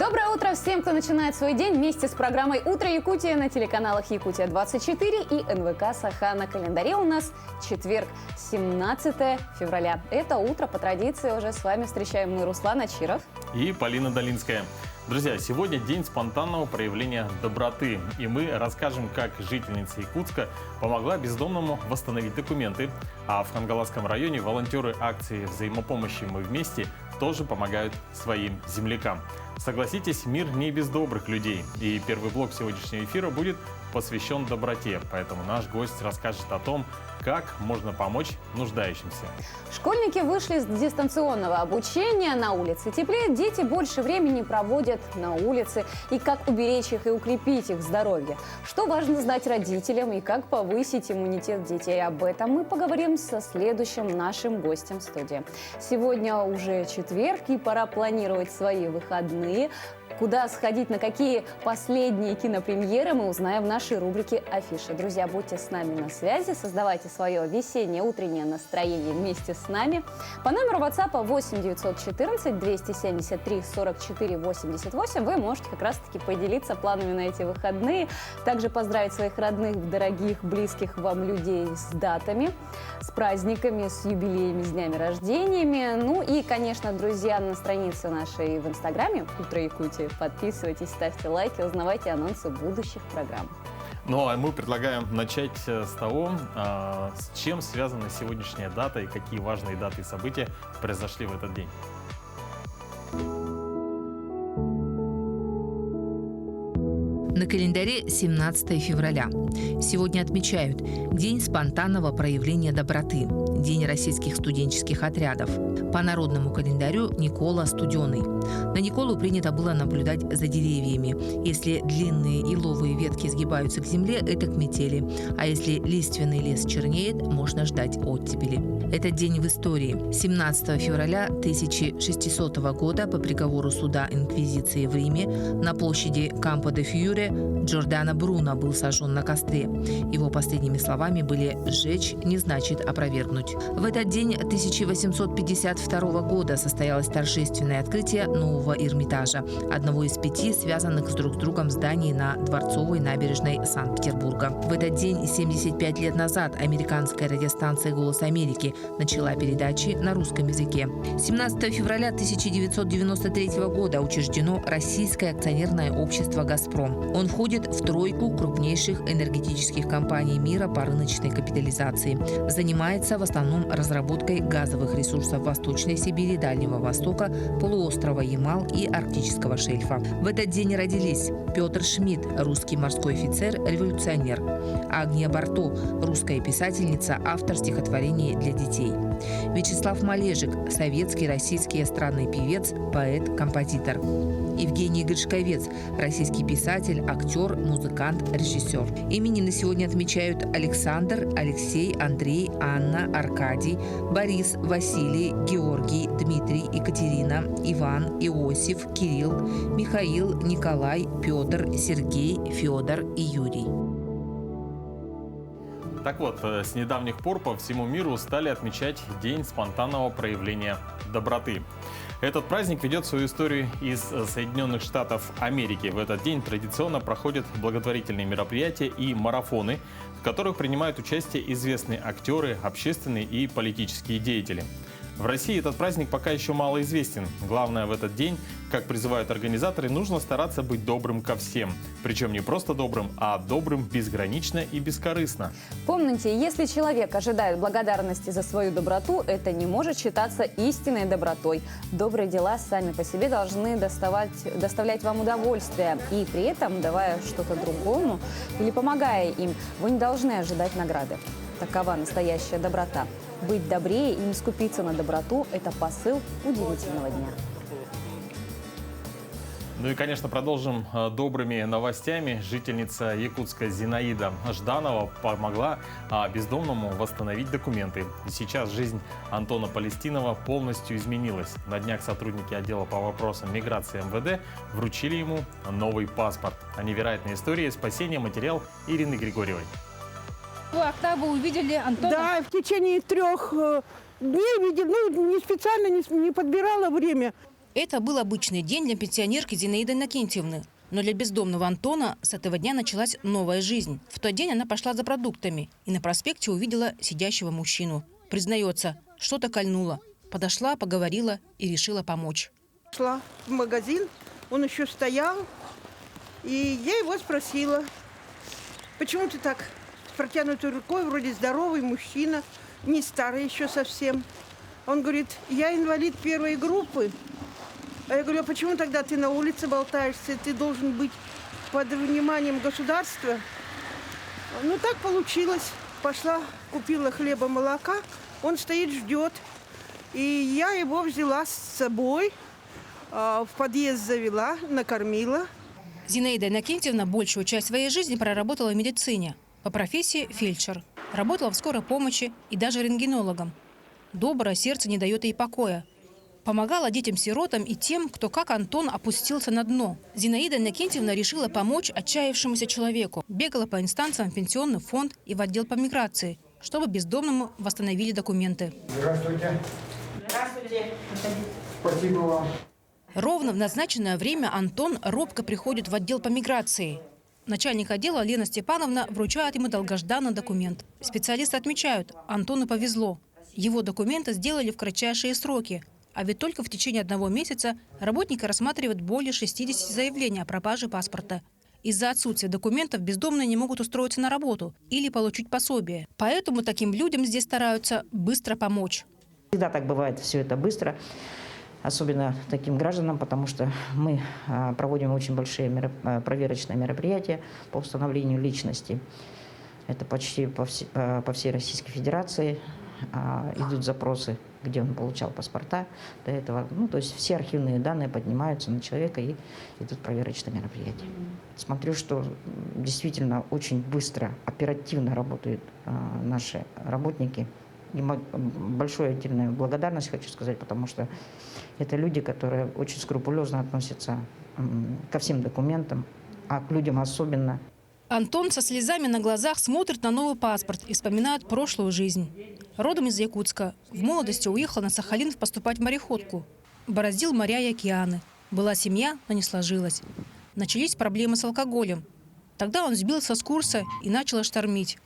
Доброе утро всем, кто начинает свой день вместе с программой «Утро Якутия» на телеканалах «Якутия-24» и НВК «Саха». На календаре у нас четверг, 17 февраля. Это утро, по традиции, уже с вами встречаем мы, Руслан Ачиров и Полина Долинская. Друзья, сегодня день спонтанного проявления доброты. И мы расскажем, как жительница Якутска помогла бездомному восстановить документы. А в Хангаласском районе волонтеры акции взаимопомощи «Мы вместе» тоже помогают своим землякам. Согласитесь, мир не без добрых людей. И первый блок сегодняшнего эфира будет посвящен доброте. Поэтому наш гость расскажет о том, как можно помочь нуждающимся. Школьники вышли с дистанционного обучения, на улице теплее, дети больше времени проводят на улице. И как уберечь их и укрепить их здоровье? Что важно знать родителям и как повысить иммунитет детей? Об этом мы поговорим со следующим нашим гостем в студии. Сегодня уже четверг, и пора планировать свои выходные. Куда сходить, на какие последние кинопремьеры, мы узнаем в нашей рубрике «Афиша». Друзья, будьте с нами на связи, создавайте свое весеннее утреннее настроение вместе с нами. По номеру WhatsApp 8 914 273 44 88 вы можете как раз-таки поделиться планами на эти выходные, также поздравить своих родных, дорогих, близких вам людей с датами, с праздниками, с юбилеями, с днями рождениями. Ну и, конечно, друзья, на странице нашей в Инстаграме «Утро Якутии» подписывайтесь, ставьте лайки, узнавайте анонсы будущих программ. Ну а мы предлагаем начать с того, с чем связана сегодняшняя дата и какие важные даты и события произошли в этот день. На календаре 17 февраля. Сегодня отмечают День спонтанного проявления доброты, День российских студенческих отрядов. По народному календарю Никола Студеный. На Николу принято было наблюдать за деревьями. Если длинные еловые ветки сгибаются к земле, это к метели. А если лиственный лес чернеет, можно ждать оттепели. Этот день в истории. 17 февраля 1600 года по приговору суда Инквизиции в Риме на площади Кампо-де-Фьюре Джордано Бруно был сожжен на костре. Его последними словами были «сжечь не значит опровергнуть». В этот день 1852 года состоялось торжественное открытие нового Эрмитажа, одного из 5 связанных друг с другом зданий на Дворцовой набережной Санкт-Петербурга. В этот день 75 лет назад американская радиостанция «Голос Америки» начала передачи на русском языке. 17 февраля 1993 года учреждено Российское акционерное общество «Газпром». Он входит в тройку крупнейших энергетических компаний мира по рыночной капитализации. Занимается в основном разработкой газовых ресурсов Восточной Сибири, Дальнего Востока, полуострова Ямал и Арктического шельфа. В этот день родились Петр Шмидт, русский морской офицер, революционер; Агния Барто, русская писательница, автор стихотворений для детей; Вячеслав Малежик, советский, российский эстрадный певец, поэт, композитор; Евгений Гришковец, российский писатель, актер, музыкант, режиссер. Именины сегодня отмечают Александр, Алексей, Андрей, Анна, Аркадий, Борис, Василий, Георгий, Дмитрий, Екатерина, Иван, Иосиф, Кирилл, Михаил, Николай, Петр, Сергей, Федор и Юрий. Так вот, с недавних пор по всему миру стали отмечать День спонтанного проявления доброты. Этот праздник ведет свою историю из Соединенных Штатов Америки. В этот день традиционно проходят благотворительные мероприятия и марафоны, в которых принимают участие известные актеры, общественные и политические деятели. В России этот праздник пока еще мало известен. Главное в этот день, как призывают организаторы, нужно стараться быть добрым ко всем. Причем не просто добрым, а добрым безгранично и бескорыстно. Помните, если человек ожидает благодарности за свою доброту, это не может считаться истинной добротой. Добрые дела сами по себе должны доставлять вам удовольствие. И при этом, давая что-то другому или помогая им, вы не должны ожидать награды. Такова настоящая доброта. Быть добрее и не скупиться на доброту – это посыл удивительного дня. Ну и, конечно, продолжим добрыми новостями. Жительница Якутска Зинаида Жданова помогла бездомному восстановить документы. И сейчас жизнь Антона Палестинова полностью изменилась. На днях сотрудники отдела по вопросам миграции МВД вручили ему новый паспорт. О невероятной истории спасения материал Ирины Григорьевой. Когда вы увидели Антона? Да, в течение 3 дней, не специально не подбирала время. Это был обычный день для пенсионерки Зинаиды Иннокентьевны. Но для бездомного Антона с этого дня началась новая жизнь. В тот день она пошла за продуктами и на проспекте увидела сидящего мужчину. Признается, что-то кольнуло. Подошла, поговорила и решила помочь. Шла в магазин, он еще стоял, и я его спросила, почему ты так с протянутой рукой, вроде здоровый мужчина, не старый еще совсем. Он говорит, я инвалид первой группы. А я говорю, а почему тогда ты на улице болтаешься? Ты должен быть под вниманием государства. Ну, так получилось. Пошла, купила хлеба, молока. Он стоит, ждет. И я его взяла с собой, в подъезд завела, накормила. Зинаида Иннокентьевна большую часть своей жизни проработала в медицине. По профессии фельдшер. Работала в скорой помощи и даже рентгенологом. Доброе сердце не дает ей покоя. Помогала детям-сиротам и тем, кто, как Антон, опустился на дно. Зинаида Иннокентьевна решила помочь отчаявшемуся человеку. Бегала по инстанциям в пенсионный фонд и в отдел по миграции, чтобы бездомному восстановили документы. Здравствуйте. Здравствуйте. Спасибо вам. Ровно в назначенное время Антон робко приходит в отдел по миграции. Начальник отдела Лена Степановна вручает ему долгожданный документ. Специалисты отмечают, Антону повезло. Его документы сделали в кратчайшие сроки. А ведь только в течение 1 месяца работники рассматривают более 60 заявлений о пропаже паспорта. Из-за отсутствия документов бездомные не могут устроиться на работу или получить пособие. Поэтому таким людям здесь стараются быстро помочь. Всегда так бывает, все это быстро, особенно таким гражданам, потому что мы проводим очень большие проверочные мероприятия по установлению личности. Это почти по всей Российской Федерации идут запросы, где он получал паспорта до этого. То есть все архивные данные поднимаются на человека и идут проверочные мероприятия. Смотрю, что действительно очень быстро, оперативно работают наши работники. И большую отдельную благодарность хочу сказать, потому что это люди, которые очень скрупулезно относятся ко всем документам, а к людям особенно. Антон со слезами на глазах смотрит на новый паспорт и вспоминает прошлую жизнь. Родом из Якутска. В молодости уехал на Сахалин поступать в мореходку. Бороздил моря и океаны. Была семья, но не сложилось. Начались проблемы с алкоголем. Тогда он сбился с курса и начал штормить.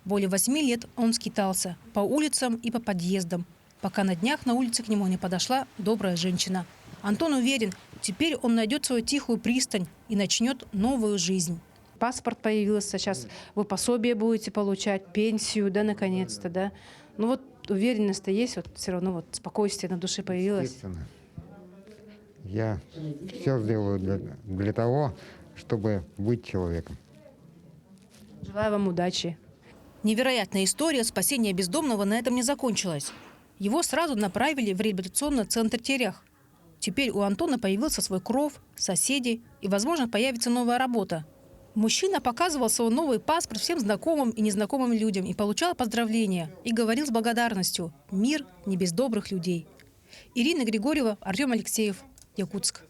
Более 8 лет он скитался по улицам и по подъездам, пока на днях на улице к нему не подошла добрая женщина. Антон уверен, теперь он найдет свою тихую пристань и начнет новую жизнь. Паспорт появился, сейчас вы пособие будете получать, пенсию, да, наконец-то, да. Ну вот уверенность-то есть, вот все равно вот спокойствие на душе появилось. Естественно. Я все сделаю для того, чтобы быть человеком. Желаю вам удачи. Невероятная история спасения бездомного на этом не закончилась. Его сразу направили в реабилитационный центр Терях. Теперь у Антона появился свой кров, соседи и, возможно, появится новая работа. Мужчина показывал свой новый паспорт всем знакомым и незнакомым людям и получал поздравления. И говорил с благодарностью: «Мир не без добрых людей». Ирина Григорьева, Артем Алексеев, Якутск.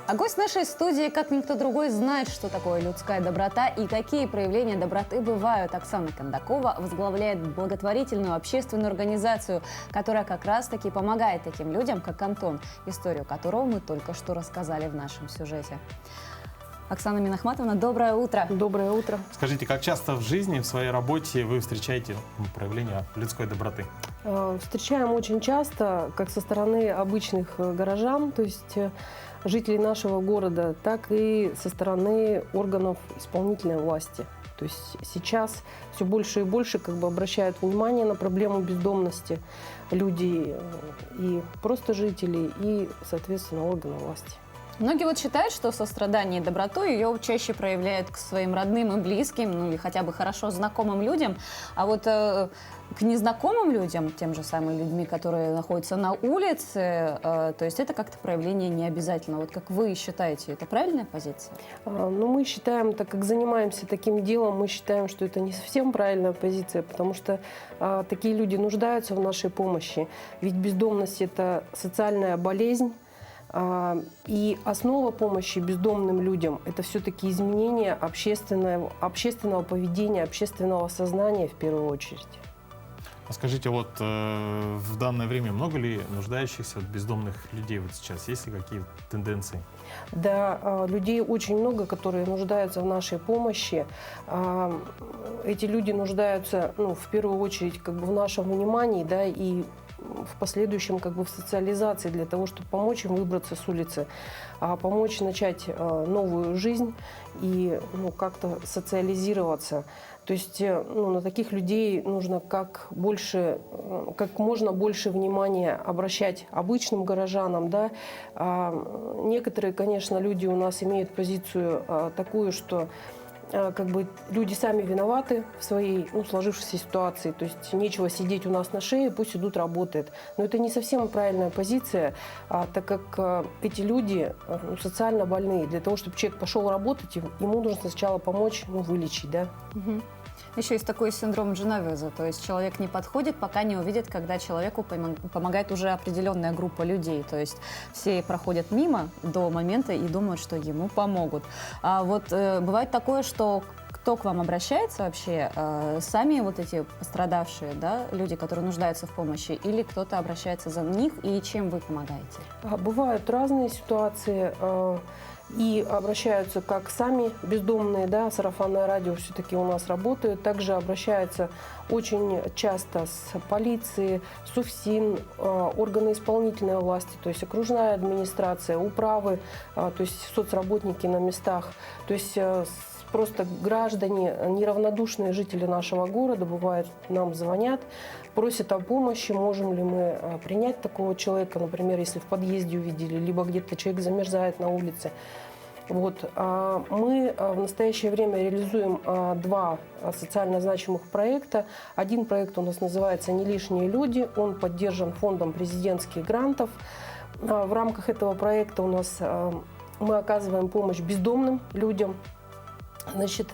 А гость нашей студии, как никто другой, знает, что такое людская доброта и какие проявления доброты бывают. Оксана Кондакова возглавляет благотворительную общественную организацию, которая как раз-таки помогает таким людям, как Антон, историю которого мы только что рассказали в нашем сюжете. Оксана Минахматовна, доброе утро. Доброе утро. Скажите, как часто в жизни, в своей работе вы встречаете проявления людской доброты? Встречаем очень часто, как со стороны обычных горожан, то есть жителей нашего города, так и со стороны органов исполнительной власти. То есть сейчас все больше и больше обращают внимание на проблему бездомности люди, и просто жители, и, соответственно, органы власти. Многие считают, что сострадание и доброту ее чаще проявляют к своим родным и близким, или хотя бы хорошо знакомым людям. А к незнакомым людям, тем же самым людьми, которые находятся на улице, то есть это как-то проявление не обязательно. Как вы считаете, это правильная позиция? Мы считаем, так как занимаемся таким делом, мы считаем, что это не совсем правильная позиция, потому что такие люди нуждаются в нашей помощи. Ведь бездомность – это социальная болезнь. И основа помощи бездомным людям – это все-таки изменение общественного поведения, общественного сознания в первую очередь. А скажите, вот в данное время много ли нуждающихся бездомных людей вот сейчас? Есть ли какие тенденции? Да, людей очень много, которые нуждаются в нашей помощи. Эти люди нуждаются, ну, в первую очередь, как бы в нашем внимании, да, и в последующем как бы в социализации для того, чтобы помочь им выбраться с улицы, помочь начать новую жизнь и, ну, как-то социализироваться. То есть, ну, на таких людей нужно как можно больше внимания обращать обычным горожанам, да. Некоторые, конечно, люди у нас имеют позицию такую, что как бы люди сами виноваты в своей, ну, сложившейся ситуации. То есть нечего сидеть у нас на шее, пусть идут работают. Но это не совсем правильная позиция, так как эти люди, ну, социально больные. Для того, чтобы человек пошел работать, ему нужно сначала помочь, ну, вылечить, да. Угу. Еще есть такой синдром Дженовеза, то есть человек не подходит, пока не увидит, когда человеку помогает уже определенная группа людей. То есть все проходят мимо до момента и думают, что ему помогут. А вот бывает такое, что кто к вам обращается вообще? Сами вот эти пострадавшие, да, люди, которые нуждаются в помощи, или кто-то обращается за них, и чем вы помогаете? Бывают разные ситуации. И обращаются как сами бездомные, да, сарафанное радио все-таки у нас работает. Также обращаются очень часто с полиции, с УФСИН, органы исполнительной власти, то есть окружная администрация, управы, то есть соцработники на местах. То есть просто граждане, неравнодушные жители нашего города, бывает, нам звонят, просят о помощи, можем ли мы принять такого человека, например, если в подъезде увидели, либо где-то человек замерзает на улице. Вот. Мы в настоящее время реализуем два социально значимых проекта. Один проект у нас называется «Не лишние люди», он поддержан фондом президентских грантов. В рамках этого проекта у нас мы оказываем помощь бездомным людям. Значит,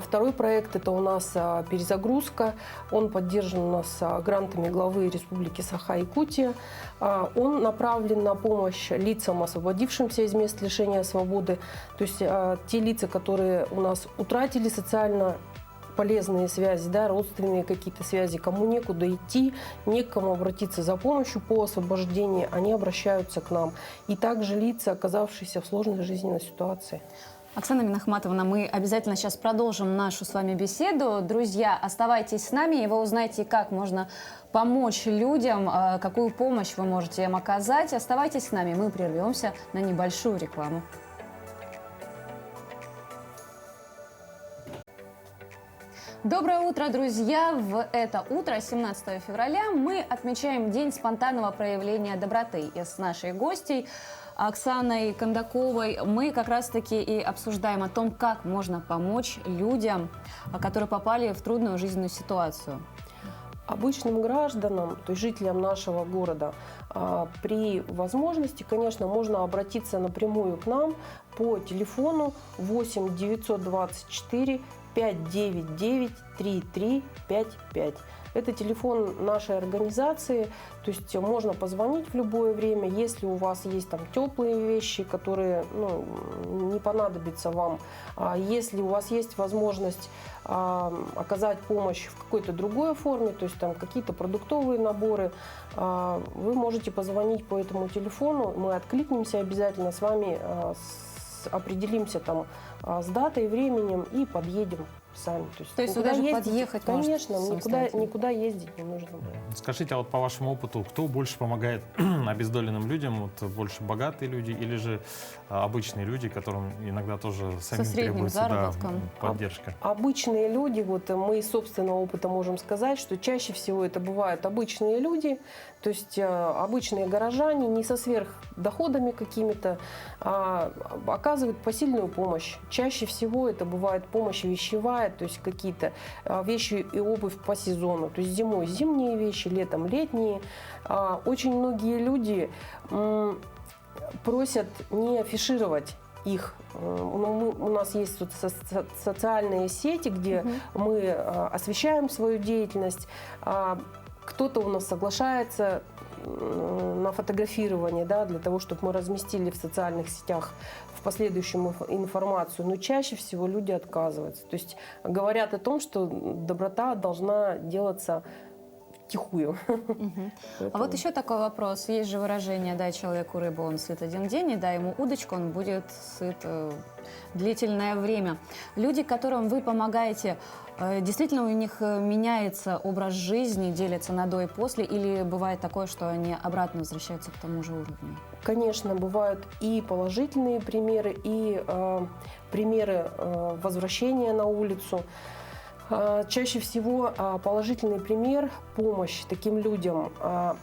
второй проект – это у нас «Перезагрузка». Он поддержан у нас грантами главы Республики Саха-Якутия. Он направлен на помощь лицам, освободившимся из мест лишения свободы. То есть те лица, которые у нас утратили социально полезные связи, да, родственные какие-то связи, кому некуда идти, не к кому обратиться за помощью по освобождению, они обращаются к нам. И также лица, оказавшиеся в сложной жизненной ситуации. Оксана Минахматовна, мы обязательно сейчас продолжим нашу с вами беседу. Друзья, оставайтесь с нами, и вы узнаете, как можно помочь людям, какую помощь вы можете им оказать. Оставайтесь с нами, мы прервемся на небольшую рекламу. Доброе утро, друзья! В это утро, 17 февраля, мы отмечаем День спонтанного проявления доброты. И с нашей гостьей Оксаной Кондаковой мы как раз-таки и обсуждаем о том, как можно помочь людям, которые попали в трудную жизненную ситуацию. Обычным гражданам, то есть жителям нашего города, при возможности, конечно, можно обратиться напрямую к нам по телефону 8 924 599 3355. Это телефон нашей организации, то есть можно позвонить в любое время, если у вас есть там теплые вещи, которые, ну, не понадобятся вам. Если у вас есть возможность оказать помощь в какой-то другой форме, то есть там какие-то продуктовые наборы, вы можете позвонить по этому телефону, мы откликнемся обязательно с вами, определимся там с датой, временем и подъедем сами. То есть сюда же подъехать конечно, никуда ездить не нужно. Скажите, а вот по вашему опыту, кто больше помогает обездоленным людям? Вот больше богатые люди или же обычные люди, которым иногда тоже самим требуется поддержка? Обычные люди, вот мы из собственного опыта можем сказать, что чаще всего это бывают обычные люди, то есть обычные горожане, не со сверхдоходами какими-то, оказывают посильную помощь. Чаще всего это бывает помощь вещевая, то есть какие-то вещи и обувь по сезону. То есть зимой зимние вещи, летом летние. Очень многие люди просят не афишировать их. У нас есть социальные сети, где мы освещаем свою деятельность. Кто-то у нас соглашается на фотографирование, да, для того, чтобы мы разместили в социальных сетях в последующем информацию, но чаще всего люди отказываются. То есть говорят о том, что доброта должна делаться втихую. А вот еще такой вопрос. Есть же выражение: дай человеку рыбу, он сыт один день, и дай ему удочку, он будет сыт длительное время. Люди, которым вы помогаете, действительно у них меняется образ жизни, делятся на до и после, или бывает такое, что они обратно возвращаются к тому же уровню? Конечно, бывают и положительные примеры, и примеры возвращения на улицу. Чаще всего положительный пример, помощь таким людям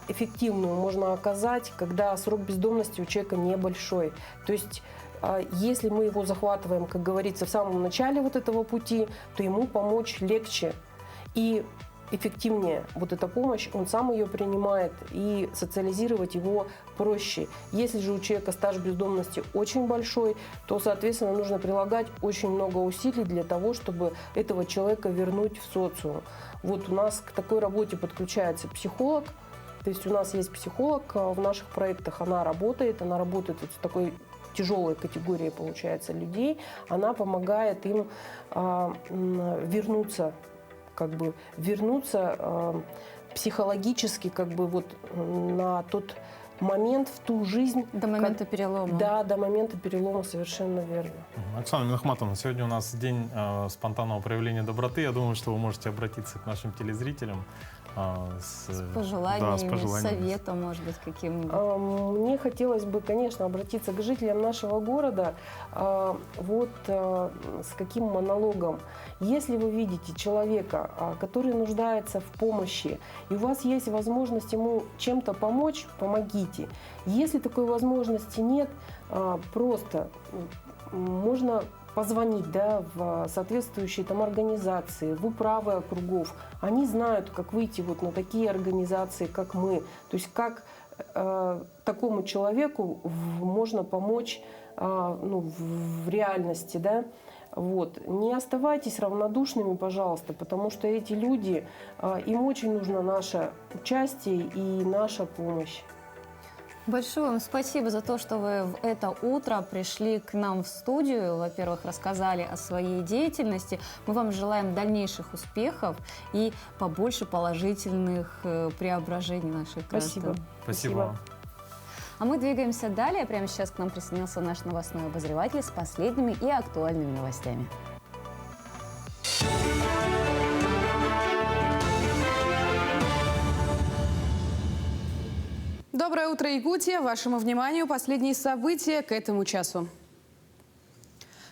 эффективную можно оказать, когда срок бездомности у человека небольшой. То есть если мы его захватываем, как говорится, в самом начале вот этого пути, то ему помочь легче и эффективнее. Вот эта помощь, он сам ее принимает, и социализировать его проще. Если же у человека стаж бездомности очень большой, то, соответственно, нужно прилагать очень много усилий для того, чтобы этого человека вернуть в социум. Вот у нас к такой работе подключается психолог. То есть у нас есть психолог в наших проектах, она работает вот с такой тяжелой категорией, получается, людей. Она помогает им вернуться психологически на тот момент, в ту жизнь. До момента перелома. Да, до момента перелома, совершенно верно. Оксана Минахматовна, сегодня у нас день спонтанного проявления доброты. Я думаю, что вы можете обратиться к нашим телезрителям с пожеланиями, советом, может быть, каким-нибудь. Мне хотелось бы, конечно, обратиться к жителям нашего города с каким монологом. Если вы видите человека, который нуждается в помощи, и у вас есть возможность ему чем-то помочь, помогите. Если такой возможности нет, просто можно позвонить в соответствующие организации, в управы округов. Они знают, как выйти на такие организации, как мы. То есть как такому человеку можно помочь в реальности. Да? Не оставайтесь равнодушными, пожалуйста, потому что эти люди, им очень нужно наше участие и наша помощь. Большое вам спасибо за то, что вы в это утро пришли к нам в студию. Во-первых, рассказали о своей деятельности. Мы вам желаем дальнейших успехов и побольше положительных преображений наших граждан. Спасибо вам. А мы двигаемся далее. Прямо сейчас к нам присоединился наш новостной обозреватель с последними и актуальными новостями. Доброе утро, Якутия! Вашему вниманию последние события к этому часу.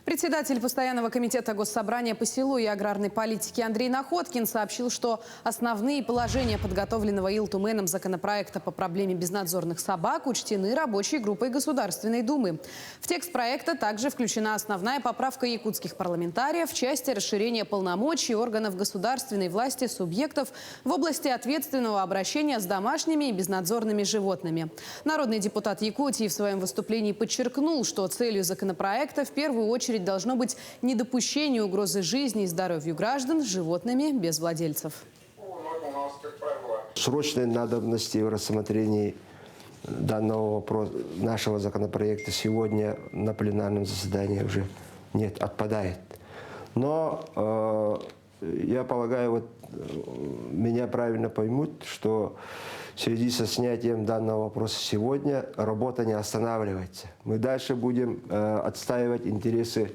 Председатель Постоянного комитета Госсобрания по селу и аграрной политике Андрей Находкин сообщил, что основные положения подготовленного Илтуменом законопроекта по проблеме безнадзорных собак учтены рабочей группой Государственной Думы. В текст проекта также включена основная поправка якутских парламентариев в части расширения полномочий органов государственной власти субъектов в области ответственного обращения с домашними и безнадзорными животными. Народный депутат Якутии в своем выступлении подчеркнул, что целью законопроекта в первую очередь должно быть недопущение угрозы жизни и здоровью граждан с животными без владельцев. Срочной надобности в рассмотрении данного нашего законопроекта сегодня на пленарном заседании уже нет, отпадает. Но я полагаю, меня правильно поймут, что в связи со снятием данного вопроса сегодня работа не останавливается. Мы дальше будем отстаивать интересы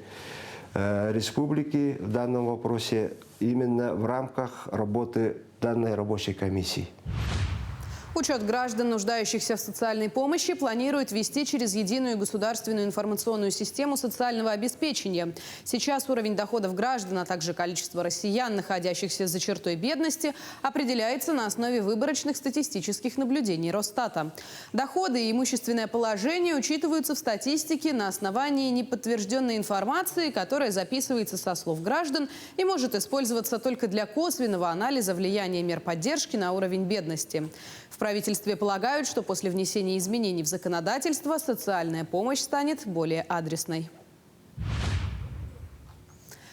республики в данном вопросе именно в рамках работы данной рабочей комиссии. Учет граждан, нуждающихся в социальной помощи, планируют вести через единую государственную информационную систему социального обеспечения. Сейчас уровень доходов граждан, а также количество россиян, находящихся за чертой бедности, определяется на основе выборочных статистических наблюдений Росстата. Доходы и имущественное положение учитываются в статистике на основании неподтвержденной информации, которая записывается со слов граждан и может использоваться только для косвенного анализа влияния мер поддержки на уровень бедности. В правительстве полагают, что после внесения изменений в законодательство социальная помощь станет более адресной.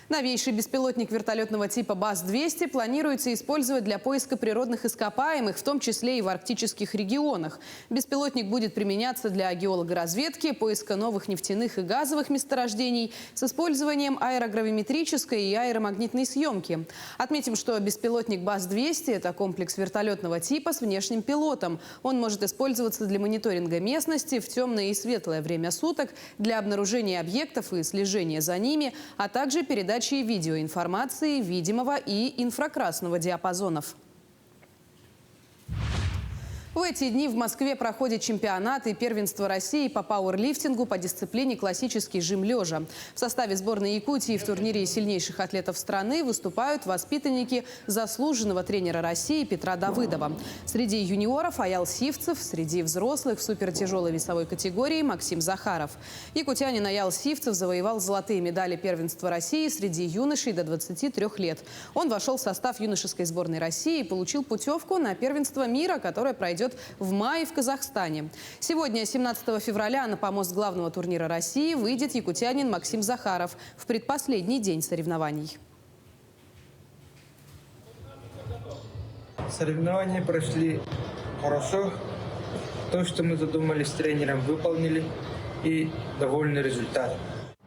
Новейший беспилотник вертолетного типа БАЗ-200 планируется использовать для поиска природных ископаемых, в том числе и в арктических регионах. Беспилотник будет применяться для геологоразведки, поиска новых нефтяных и газовых месторождений с использованием аэрогравиметрической и аэромагнитной съемки. Отметим, что беспилотник БАЗ-200 – это комплекс вертолетного типа с внешним пилотом. Он может использоваться для мониторинга местности в темное и светлое время суток, для обнаружения объектов и слежения за ними, а также передачи видеоинформации видимого и инфракрасного диапазонов. В эти дни в Москве проходит чемпионат и первенство России по пауэрлифтингу по дисциплине классический жим лежа. В составе сборной Якутии в турнире сильнейших атлетов страны выступают воспитанники заслуженного тренера России Петра Давыдова. Среди юниоров Аял Сивцев, среди взрослых в супертяжелой весовой категории Максим Захаров. Якутянин Аял Сивцев завоевал золотые медали первенства России среди юношей до 23 лет. Он вошел в состав юношеской сборной России и получил путевку на первенство мира, которое пройдет в мае в Казахстане. Сегодня, 17 февраля, на помост главного турнира России выйдет якутянин Максим Захаров в предпоследний день соревнований. Соревнования прошли хорошо. То, что мы задумали с тренером, выполнили и довольны результатом.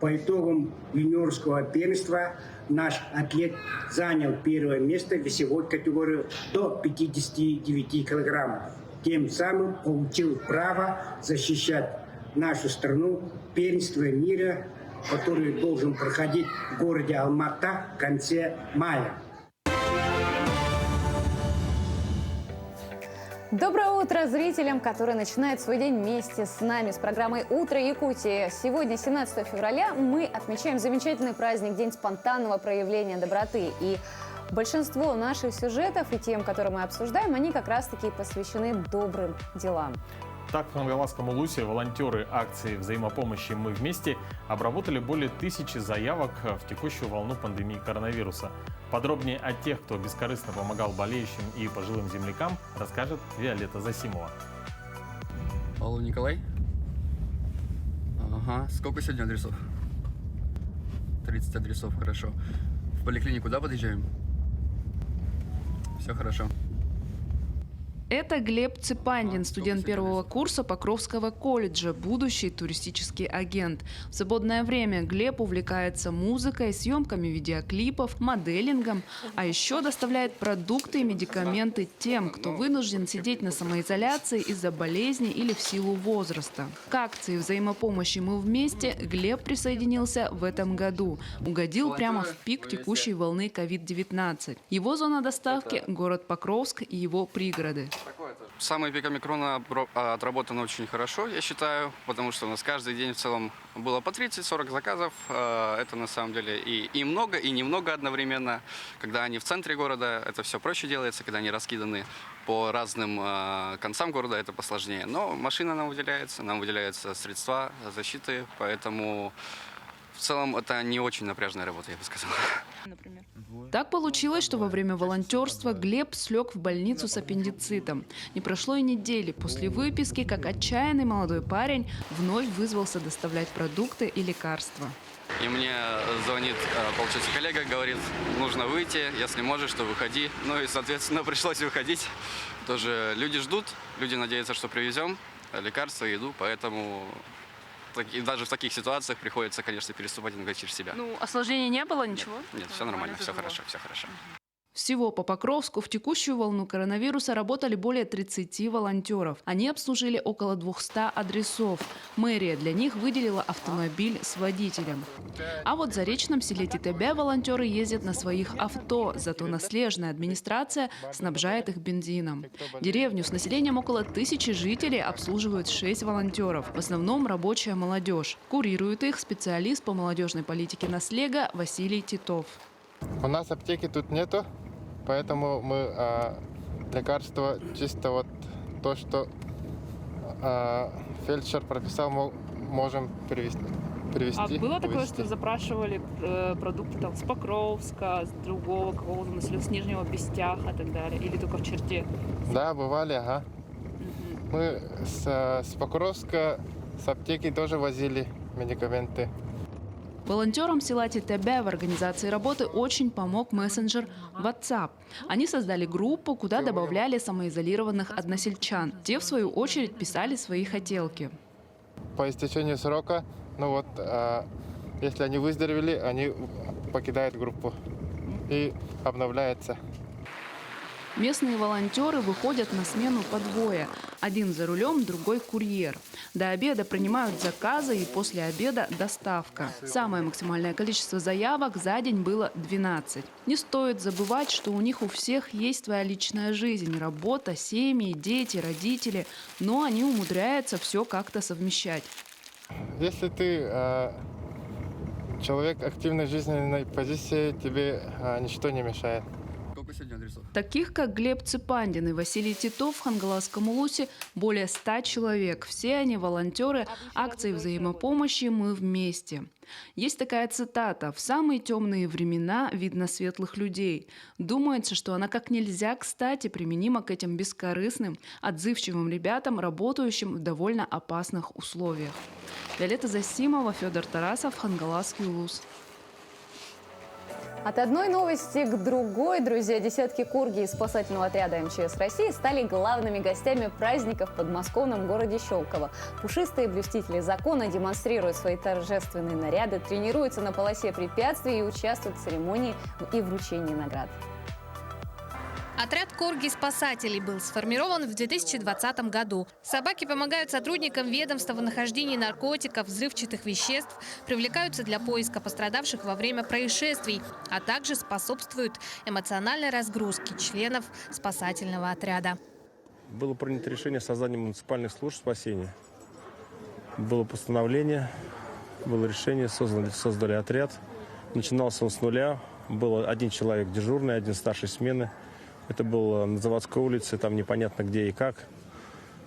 По итогам юниорского первенства наш атлет занял первое место в весовой категории до 59 килограммов. Тем самым получил право защищать нашу страну в первенстве мира, который должен проходить в городе Алмата в конце мая. Доброе утро зрителям, которые начинают свой день вместе с нами, с программой «Утро Якутии». Сегодня, 17 февраля, мы отмечаем замечательный праздник, День спонтанного проявления доброты. И большинство наших сюжетов и тем, которые мы обсуждаем, они как раз-таки посвящены добрым делам. Так, в Хангаласском Улусе волонтеры акции взаимопомощи «Мы вместе» обработали более 1000 заявок в текущую волну пандемии коронавируса. Подробнее о тех, кто бескорыстно помогал болеющим и пожилым землякам, расскажет Виолетта Засимова. Алло, Николай? Ага. Сколько сегодня адресов? 30 адресов, хорошо. В поликлинику, да, подъезжаем? Все хорошо. Это Глеб Цепандин, студент первого курса Покровского колледжа, будущий туристический агент. В свободное время Глеб увлекается музыкой, съемками видеоклипов, моделингом, а еще доставляет продукты и медикаменты тем, кто вынужден сидеть на самоизоляции из-за болезни или в силу возраста. К акции взаимопомощи «Мы вместе» Глеб присоединился в этом году. Угодил прямо в пик текущей волны COVID-19. Его зона доставки – город Покровск и его пригороды. Самый пик омикрона отработан очень хорошо, я считаю, потому что у нас каждый день в целом было по 30-40 заказов. Это на самом деле и много, и немного одновременно. Когда они в центре города, это все проще делается, когда они раскиданы по разным концам города, это посложнее. Но машина нам выделяются средства защиты, поэтому в целом это не очень напряжная работа, я бы сказал. Так получилось, что во время волонтерства Глеб слег в больницу с аппендицитом. Не прошло и недели после выписки, как отчаянный молодой парень вновь вызвался доставлять продукты и лекарства. И мне звонит, получается, коллега, говорит, нужно выйти, если можешь, то выходи. Ну и, соответственно, пришлось выходить. Тоже люди ждут, люди надеются, что привезем лекарства и еду, поэтому... И даже в таких ситуациях приходится, конечно, переступать иногда через себя. Ну, осложнений не было, ничего? Нет, все нормально, все хорошо, все хорошо. Всего по Покровску в текущую волну коронавируса работали более 30 волонтеров. Они обслужили около 200 адресов. Мэрия для них выделила автомобиль с водителем. А вот в Заречном селе Титебя волонтеры ездят на своих авто, зато наслежная администрация снабжает их бензином. Деревню с населением около 1000 жителей обслуживают 6 волонтеров. В основном рабочая молодежь. Курирует их специалист по молодежной политике Наслега Василий Титов. У нас аптеки тут нету, поэтому мы лекарства чисто вот то, что фельдшер прописал, можем привезти. А было такое, что запрашивали продукты там с Покровска, с другого какого-то населения, с Нижнего Бестяха и так далее, или только в черте? Да, бывали, ага. Мы с Покровска, с аптеки тоже возили медикаменты. Волонтерам села Тетебе в организации работы очень помог мессенджер WhatsApp. Они создали группу, куда добавляли самоизолированных односельчан. Те, в свою очередь, писали свои хотелки. По истечении срока, если они выздоровели, они покидают группу и обновляется. Местные волонтеры выходят на смену по двое. Один за рулем, другой курьер. До обеда принимают заказы и после обеда доставка. Самое максимальное количество заявок за день было 12. Не стоит забывать, что у них у всех есть своя личная жизнь, работа, семьи, дети, родители. Но они умудряются все как-то совмещать. Если ты человек активной жизненной позиции, тебе ничто не мешает. Таких, как Глеб Ципандин и Василий Титов в Хангаласском Улусе более 100 человек. Все они волонтеры акции взаимопомощи «Мы вместе». Есть такая цитата: «В самые темные времена видно светлых людей». Думается, что она как нельзя кстати применима к этим бескорыстным, отзывчивым ребятам, работающим в довольно опасных условиях. Виолетта Засимова, Федор Тарасов, Хангаласский Улус. От одной новости к другой, друзья, десятки корги из спасательного отряда МЧС России стали главными гостями праздника в подмосковном городе Щелково. Пушистые блюстители закона демонстрируют свои торжественные наряды, тренируются на полосе препятствий и участвуют в церемонии и вручении наград. Отряд корги-спасателей был сформирован в 2020 году. Собаки помогают сотрудникам ведомства в нахождении наркотиков, взрывчатых веществ, привлекаются для поиска пострадавших во время происшествий, а также способствуют эмоциональной разгрузке членов спасательного отряда. Было принято решение о создании муниципальных служб спасения. Было постановление, было решение, создали отряд. Начинался он с нуля. Был один человек дежурный, один старшей смены. Это было на Заводской улице, там непонятно где и как.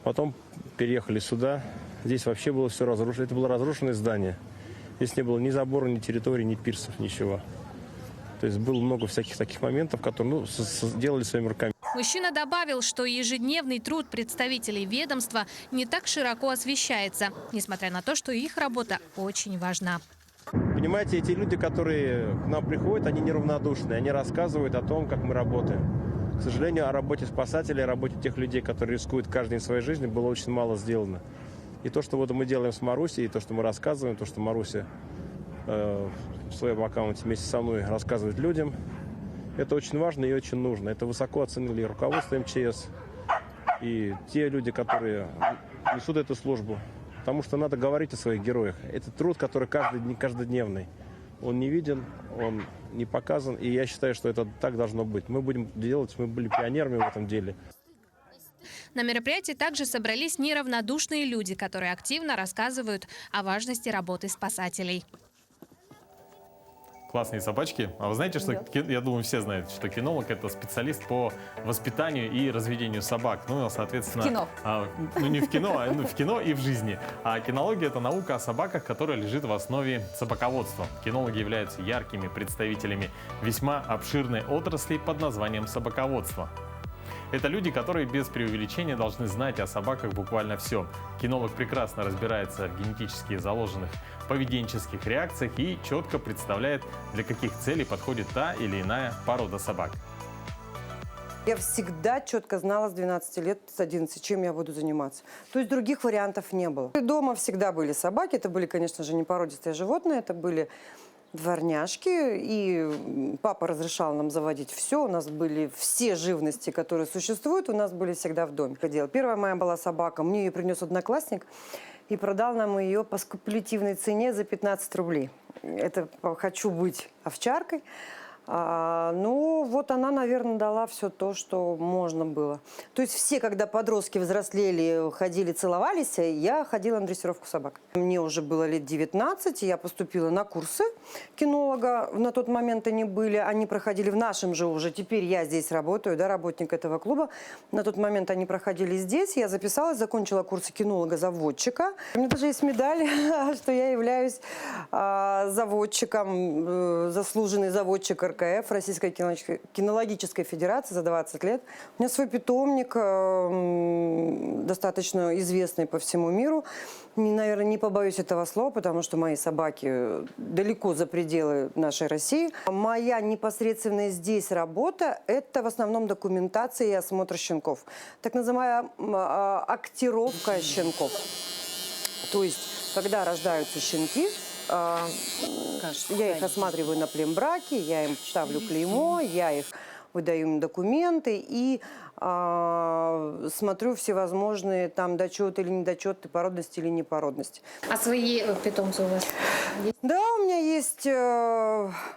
Потом переехали сюда. Здесь вообще было все разрушено. Это было разрушенное здание. Здесь не было ни забора, ни территории, ни пирсов, ничего. То есть было много всяких таких моментов, которые делали своими руками. Мужчина добавил, что ежедневный труд представителей ведомства не так широко освещается, несмотря на то, что их работа очень важна. Понимаете, эти люди, которые к нам приходят, они неравнодушны. Они рассказывают о том, как мы работаем. К сожалению, о работе спасателей, о работе тех людей, которые рискуют каждый день своей жизни, было очень мало сделано. И то, что мы делаем с Марусей, и то, что мы рассказываем, то, что Маруся в своем аккаунте вместе со мной рассказывает людям, это очень важно и очень нужно. Это высоко оценили руководство МЧС и те люди, которые несут эту службу. Потому что надо говорить о своих героях. Это труд, который каждодневный. Он не виден, он не показан. И я считаю, что это так должно быть. Мы будем делать, мы были пионерами в этом деле. На мероприятии также собрались неравнодушные люди, которые активно рассказывают о важности работы спасателей. Классные собачки. А вы знаете, что, я думаю, все знают, что кинолог – это специалист по воспитанию и разведению собак. Ну, соответственно… В кино. Не в кино, а в кино и в жизни. А кинология – это наука о собаках, которая лежит в основе собаководства. Кинологи являются яркими представителями весьма обширной отрасли под названием собаководство. Это люди, которые без преувеличения должны знать о собаках буквально все. Кинолог прекрасно разбирается в генетически заложенных поведенческих реакциях и четко представляет, для каких целей подходит та или иная порода собак. Я всегда четко знала с 12 лет, с 11, чем я буду заниматься. То есть других вариантов не было. Дома всегда были собаки. Это были, конечно же, не породистые животные, это были дворняжки. И папа разрешал нам заводить все. У нас были все живности, которые существуют, у нас были всегда в доме. Первая моя была собака. Мне ее принес одноклассник и продал нам ее по скупулятивной цене за 15 рублей. Это «хочу быть овчаркой». Ну, вот она, наверное, дала все то, что можно было. То есть все, когда подростки взрослели, ходили, целовались, я ходила на дрессировку собак. Мне уже было лет 19, я поступила на курсы кинолога. На тот момент они были, они проходили в нашем же уже. Теперь я здесь работаю, да, работник этого клуба. На тот момент они проходили здесь. Я записалась, закончила курсы кинолога-заводчика. У меня даже есть медаль, что я являюсь заводчиком, заслуженный заводчик РКФ, Российской кинологической федерации за 20 лет. У меня свой питомник, достаточно известный по всему миру. Наверное, не побоюсь этого слова, потому что мои собаки далеко за пределы нашей России. Моя непосредственная здесь работа – это в основном документация и осмотр щенков. Так называемая актировка щенков. То есть, когда рождаются щенки, я их осматриваю на плембраке, я им ставлю клеймо, я их выдаю им документы и смотрю всевозможные там дочеты или недочеты, породности или непородности. А свои питомцы у вас есть? Да, у меня есть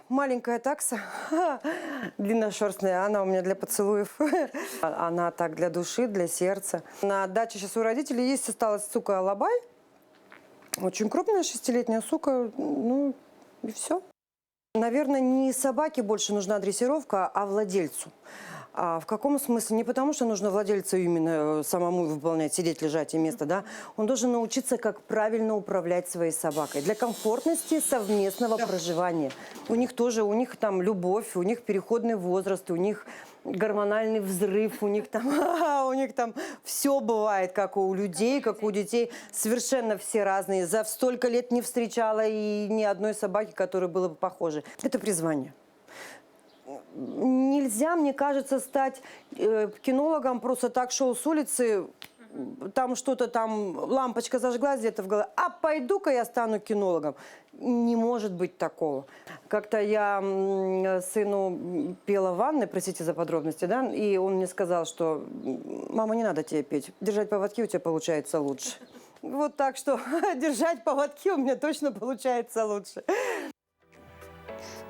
маленькая такса, длинношерстная, она у меня для поцелуев. Она так для души, для сердца. На даче сейчас у родителей есть, осталась сука Алабай. Очень крупная 6-летняя сука, ну и все. Наверное, не собаке больше нужна дрессировка, а владельцу. А в каком смысле? Не потому, что нужно владельцу именно самому выполнять, сидеть, лежать и место, да? Он должен научиться, как правильно управлять своей собакой. Для комфортности совместного проживания. У них там любовь, у них переходный возраст, у них гормональный взрыв, у них там все бывает, как у людей, как у детей. Совершенно все разные. За столько лет не встречала и ни одной собаки, которая была бы похожа. Это призвание. Нельзя, мне кажется, стать кинологом, просто так шел с улицы, там что-то там, лампочка зажглась где-то в голове, а пойду-ка я стану кинологом. Не может быть такого. Как-то я сыну пела в ванной, простите за подробности, да, и он мне сказал, что мама, не надо тебе петь, держать поводки у тебя получается лучше. Вот так что держать поводки у меня точно получается лучше.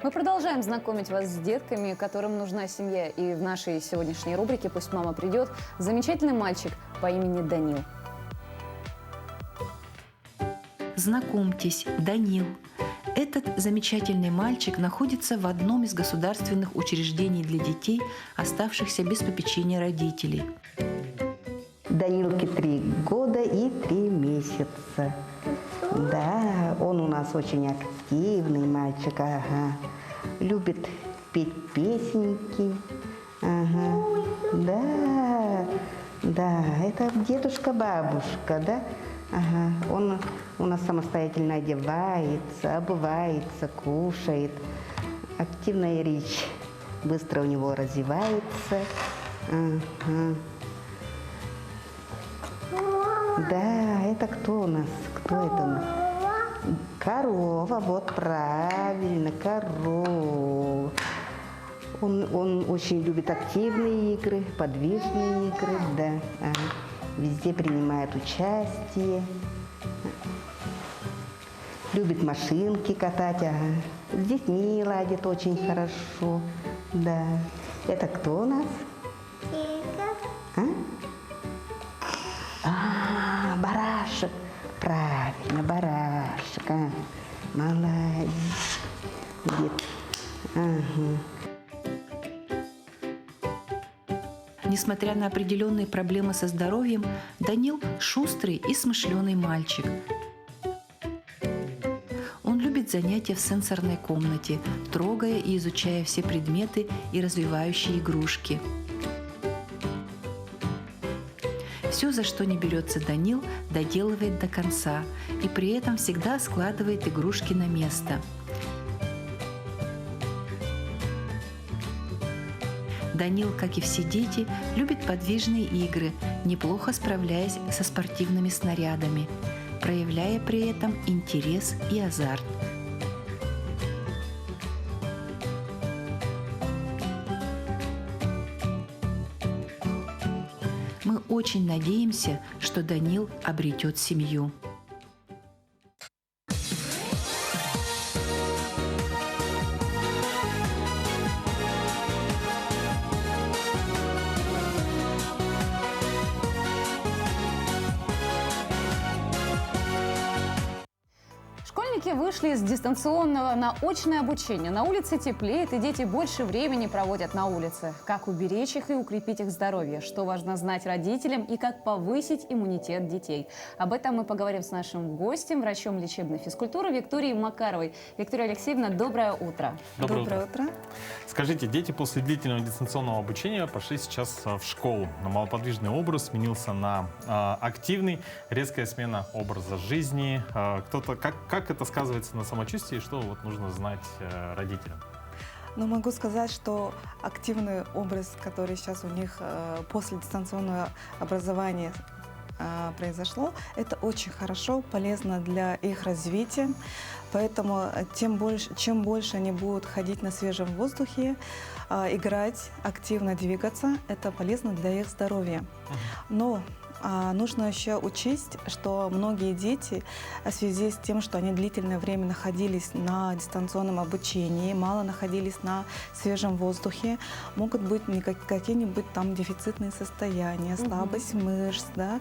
Мы продолжаем знакомить вас с детками, которым нужна семья. И в нашей сегодняшней рубрике «Пусть мама придет» замечательный мальчик по имени Данил. Знакомьтесь, Данил. Этот замечательный мальчик находится в одном из государственных учреждений для детей, оставшихся без попечения родителей. Данилке 3 года и 3 месяца. Да, он у нас очень активный мальчик, ага. Любит петь песенки, ага. Да, это дедушка-бабушка, да? Ага. Он у нас самостоятельно одевается, обувается, кушает. Активная речь быстро у него развивается. Ага. Да, это кто у нас? Кто это у нас? Корова, вот правильно, корова. Он очень любит активные игры, подвижные игры, да. Везде принимает участие. Любит машинки катать, ага. С детьми ладит очень хорошо, да. Это кто у нас? Барашек. Правильно, барашек. Молодец. Ага. Несмотря на определенные проблемы со здоровьем, Данил шустрый и смышленый мальчик. Он любит занятия в сенсорной комнате, трогая и изучая все предметы и развивающие игрушки. Все, за что не берется Данил, доделывает до конца и при этом всегда складывает игрушки на место. Данил, как и все дети, любит подвижные игры, неплохо справляясь со спортивными снарядами, проявляя при этом интерес и азарт. Мы очень надеемся, что Данил обретет семью. Школьники вышли из дистанционного на очное обучение. На улице теплеет, и дети больше времени проводят на улице. Как уберечь их и укрепить их здоровье? Что важно знать родителям и как повысить иммунитет детей? Об этом мы поговорим с нашим гостем, врачом лечебной физкультуры Викторией Макаровой. Виктория Алексеевна, доброе утро. Доброе утро. Скажите, дети после длительного дистанционного обучения пошли сейчас в школу. Но малоподвижный образ сменился на активный, резкая смена образа жизни. Как это сказывается на самочувствии, что вот нужно знать родителям? Но могу сказать, что активный образ, который сейчас у них после дистанционного образования произошло, это очень хорошо, полезно для их развития. Поэтому чем больше они будут ходить на свежем воздухе, играть, активно двигаться, это полезно для их здоровья. Но нужно еще учесть, что многие дети в связи с тем, что они длительное время находились на дистанционном обучении, мало находились на свежем воздухе, могут быть какие-нибудь там дефицитные состояния, слабость мышц, да,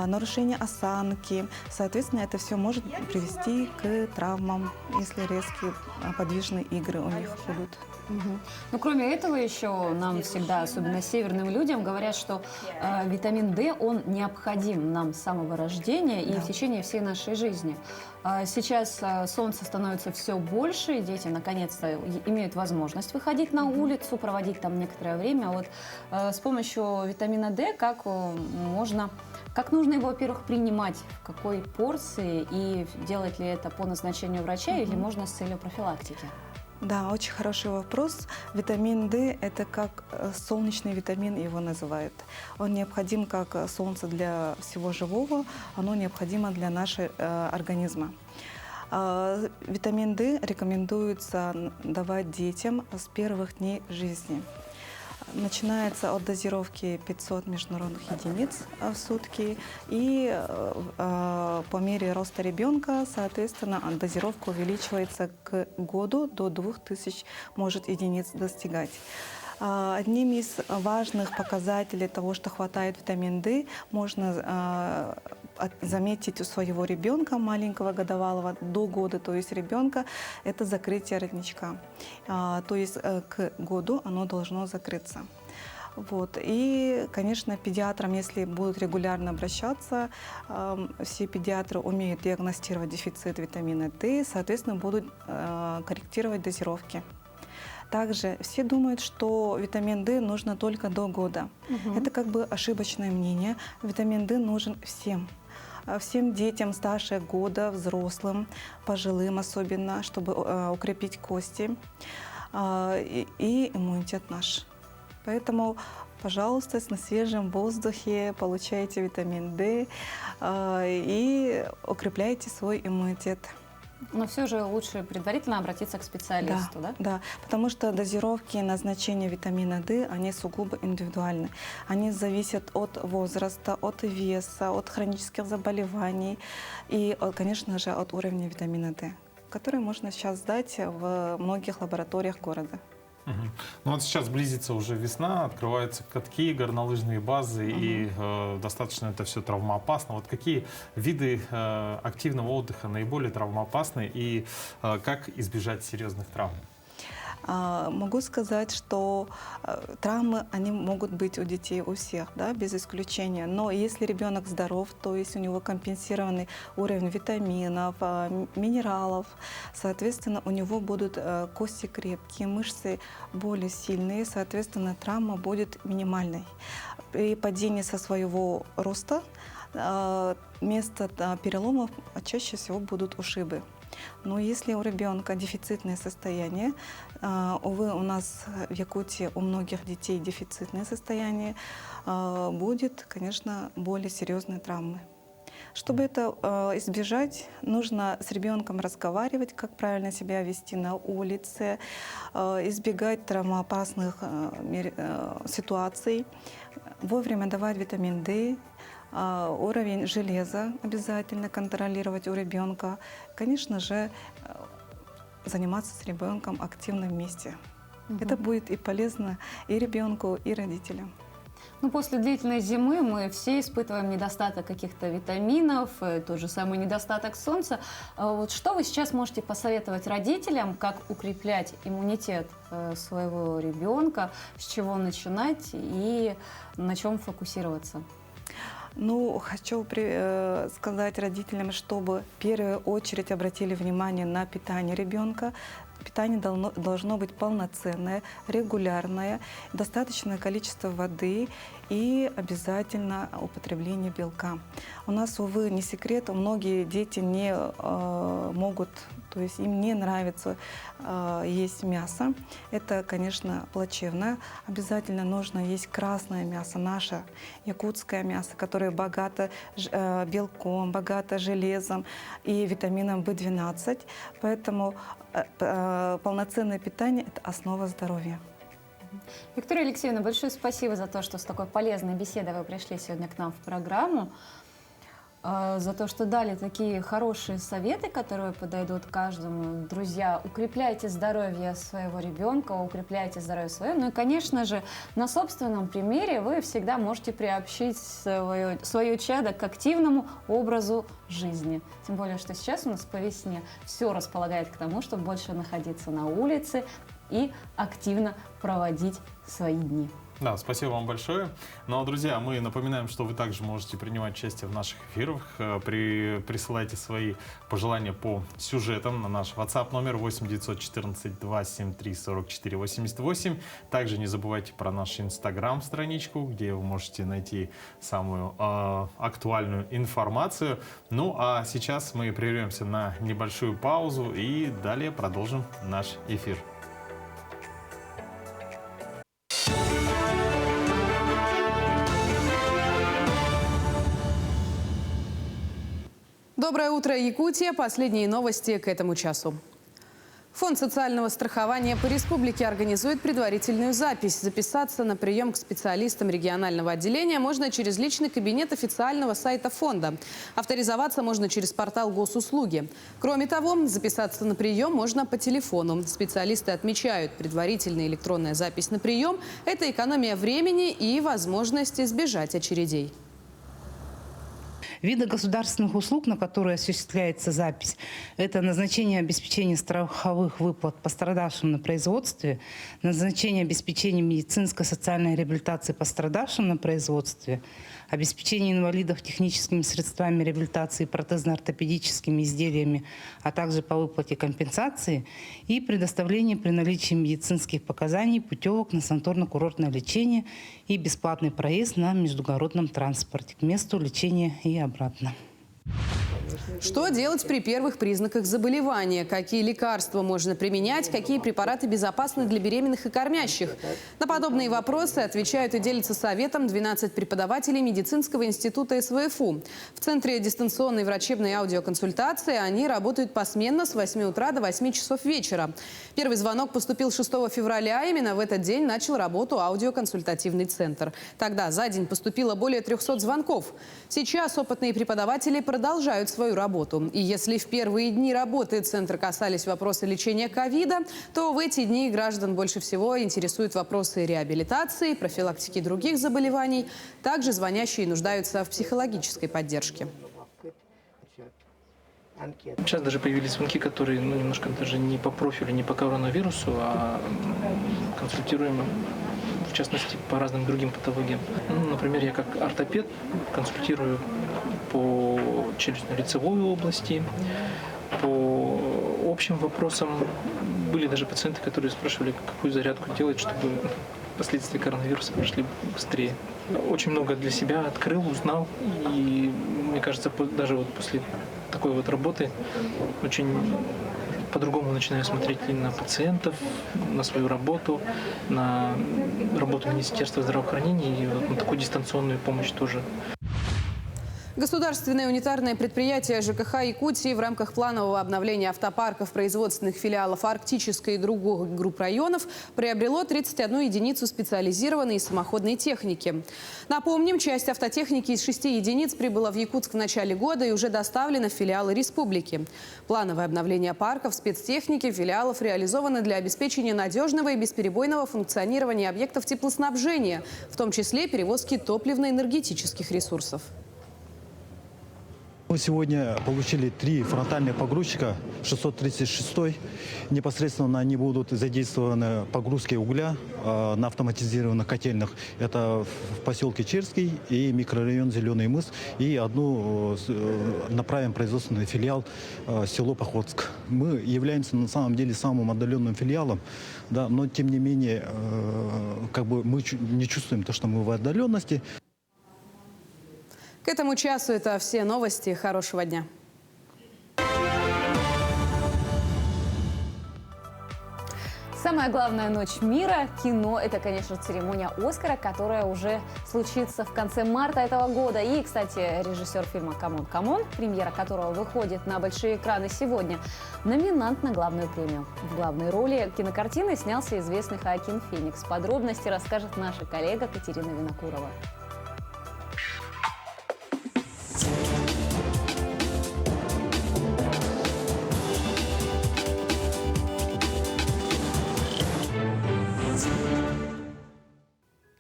нарушение осанки. Соответственно, это все может привести к травмам, если резкие подвижные игры у них будут. Ну, кроме этого, еще нам всегда, особенно северным людям, говорят, что витамин D, он необходим нам с самого рождения и в течение всей нашей жизни. Сейчас солнце становится все больше, и дети наконец-то имеют возможность выходить на улицу, проводить там некоторое время. Вот с помощью витамина D как нужно его, во-первых, принимать, в какой порции, и делать ли это по назначению врача или можно с целью профилактики? Да, очень хороший вопрос. Витамин D – это как солнечный витамин, его называют. Он необходим как солнце для всего живого, оно необходимо для нашего организма. Витамин D рекомендуется давать детям с первых дней жизни. Начинается от дозировки 500 международных единиц в сутки, и по мере роста ребенка, соответственно, дозировка увеличивается к году, до 2000 может единиц достигать. Одним из важных показателей того, что хватает витамин D, можно заметить у своего ребенка, маленького годовалого, до года, то есть ребенка, это закрытие воротничка. То есть к году оно должно закрыться. Вот. И, конечно, педиатрам, если будут регулярно обращаться, все педиатры умеют диагностировать дефицит витамина D, соответственно, будут корректировать дозировки. Также все думают, что витамин D нужно только до года. Это как бы ошибочное мнение. Витамин D нужен всем. Всем детям старше года, взрослым, пожилым особенно, чтобы укрепить кости и иммунитет наш. Поэтому, пожалуйста, на свежем воздухе получайте витамин D и укрепляйте свой иммунитет. Но все же лучше предварительно обратиться к специалисту, да? Да, потому что дозировки и назначение витамина D, они сугубо индивидуальны. Они зависят от возраста, от веса, от хронических заболеваний и, конечно же, от уровня витамина D, который можно сейчас сдать в многих лабораториях города. Ну вот сейчас близится уже весна, открываются катки, горнолыжные базы, и достаточно это все травмоопасно. Вот какие виды активного отдыха наиболее травмоопасны и как избежать серьезных травм? Могу сказать, что травмы, они могут быть у детей у всех, да, без исключения. Но если ребенок здоров, то есть у него компенсированный уровень витаминов, минералов, соответственно, у него будут кости крепкие, мышцы более сильные, соответственно, травма будет минимальной. При падении со своего роста место переломов чаще всего будут ушибы. Но если у ребенка дефицитное состояние, увы, у нас в Якутии у многих детей дефицитное состояние, будет, конечно, более серьезные травмы. Чтобы это избежать, нужно с ребенком разговаривать, как правильно себя вести на улице, избегать травмоопасных ситуаций, вовремя давать витамин D, уровень железа обязательно контролировать у ребенка. Конечно же, заниматься с ребенком активно вместе. Это будет и полезно и ребенку, и родителям. Ну, после длительной зимы мы все испытываем недостаток каких-то витаминов, тот же самый недостаток солнца. Вот что вы сейчас можете посоветовать родителям, как укреплять иммунитет своего ребенка, с чего начинать и на чем фокусироваться? Ну, хочу сказать родителям, чтобы в первую очередь обратили внимание на питание ребенка. Питание должно быть полноценное, регулярное, достаточное количество воды и обязательно употребление белка. У нас, увы, не секрет, многие дети не могут, то есть им не нравится есть мясо. Это, конечно, плачевно. Обязательно нужно есть красное мясо, наше якутское мясо, которое богато белком, богато железом и витамином В12. Поэтому полноценное питание – это основа здоровья. Виктория Алексеевна, большое спасибо за то, что с такой полезной беседой вы пришли сегодня к нам в программу, за то, что дали такие хорошие советы, которые подойдут каждому. Друзья, укрепляйте здоровье своего ребенка, укрепляйте здоровье свое. Ну и, конечно же, на собственном примере вы всегда можете приобщить свое чадо к активному образу жизни. Тем более, что сейчас у нас по весне все располагает к тому, чтобы больше находиться на улице и активно проводить свои дни. Да, спасибо вам большое. Ну а, друзья, мы напоминаем, что вы также можете принимать участие в наших эфирах. Присылайте свои пожелания по сюжетам на наш WhatsApp номер 8 914 273 44 88. Также не забывайте про нашу Instagram-страничку, где вы можете найти самую актуальную информацию. Ну а сейчас мы прервемся на небольшую паузу и далее продолжим наш эфир. Доброе утро, Якутия. Последние новости к этому часу. Фонд социального страхования по республике организует предварительную запись. Записаться на прием к специалистам регионального отделения можно через личный кабинет официального сайта фонда. Авторизоваться можно через портал госуслуги. Кроме того, записаться на прием можно по телефону. Специалисты отмечают, предварительная электронная запись на прием – это экономия времени и возможность избежать очередей. Виды государственных услуг, на которые осуществляется запись, это назначение обеспечения страховых выплат пострадавшим на производстве, назначение обеспечения медицинской социальной реабилитации пострадавшим на производстве, обеспечение инвалидов техническими средствами реабилитации, протезно-ортопедическими изделиями, а также по выплате компенсации и предоставление при наличии медицинских показаний путевок на санаторно-курортное лечение и бесплатный проезд на междугородном транспорте к месту лечения и обратно. Что делать при первых признаках заболевания? Какие лекарства можно применять? Какие препараты безопасны для беременных и кормящих? На подобные вопросы отвечают и делятся советом 12 преподавателей медицинского института СВФУ. В Центре дистанционной врачебной аудиоконсультации они работают посменно с 8 утра до 8 часов вечера. Первый звонок поступил 6 февраля. Именно в этот день начал работу аудиоконсультативный центр. Тогда за день поступило более 300 звонков. Сейчас опытные преподаватели продолжают свою работу. И если в первые дни работы центра касались вопросы лечения ковида, то в эти дни граждан больше всего интересуют вопросы реабилитации, профилактики других заболеваний. Также звонящие нуждаются в психологической поддержке. Сейчас даже появились звонки, которые немножко даже не по профилю, не по коронавирусу, а консультируем, в частности, по разным другим патологиям. Например, я как ортопед консультирую по челюстно-лицевой области, по общим вопросам. Были даже пациенты, которые спрашивали, какую зарядку делать, чтобы последствия коронавируса прошли быстрее. Очень много для себя открыл, узнал, и мне кажется, даже вот после такой вот работы очень по-другому начинаю смотреть и на пациентов, на свою работу, на работу Министерства здравоохранения и вот на такую дистанционную помощь тоже. Государственное унитарное предприятие ЖКХ Якутии в рамках планового обновления автопарков производственных филиалов Арктической и других групп районов приобрело 31 единицу специализированной и самоходной техники. Напомним, часть автотехники из 6 единиц прибыла в Якутск в начале года и уже доставлена в филиалы республики. Плановое обновление парков спецтехники филиалов реализовано для обеспечения надежного и бесперебойного функционирования объектов теплоснабжения, в том числе перевозки топливно-энергетических ресурсов. Мы сегодня получили 3 фронтальных погрузчика, 636-й. Непосредственно они будут задействованы в погрузке угля на автоматизированных котельных. Это в поселке Черский и микрорайон Зеленый мыс. И одну направим производственный филиал село Походск. Мы являемся на самом деле самым отдаленным филиалом, да, но тем не менее мы не чувствуем то, что мы в отдаленности. К этому часу это все новости. Хорошего дня. Самая главная ночь мира – кино. Это, конечно, церемония «Оскара», которая уже случится в конце марта этого года. И, кстати, режиссер фильма «Камон, камон», премьера которого выходит на большие экраны сегодня, номинант на главную премию. В главной роли кинокартины снялся известный Хоакин Феникс. Подробности расскажет наша коллега Катерина Винокурова.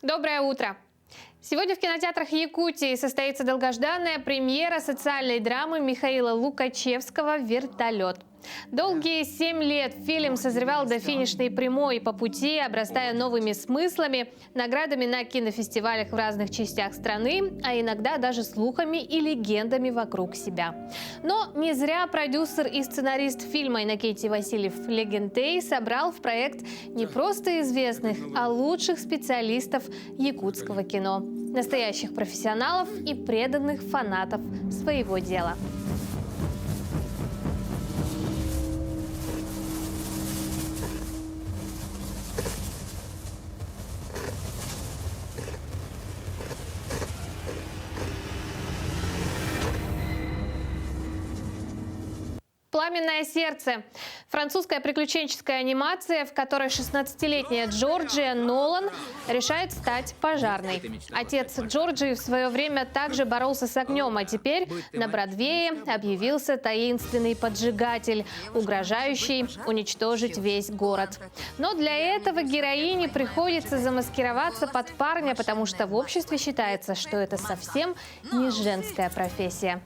Доброе утро! Сегодня в кинотеатрах Якутии состоится долгожданная премьера социальной драмы Михаила Лукачевского «Вертолет». Долгие 7 лет фильм созревал до финишной прямой по пути, обрастая новыми смыслами, наградами на кинофестивалях в разных частях страны, а иногда даже слухами и легендами вокруг себя. Но не зря продюсер и сценарист фильма Иннокентий Васильев Легентей собрал в проект не просто известных, а лучших специалистов якутского кино, настоящих профессионалов и преданных фанатов своего дела. «Пламенное сердце» – французская приключенческая анимация, в которой 16-летняя Джорджия Нолан решает стать пожарной. Отец Джорджии в свое время также боролся с огнем, а теперь на Бродвее объявился таинственный поджигатель, угрожающий уничтожить весь город. Но для этого героине приходится замаскироваться под парня, потому что в обществе считается, что это совсем не женская профессия.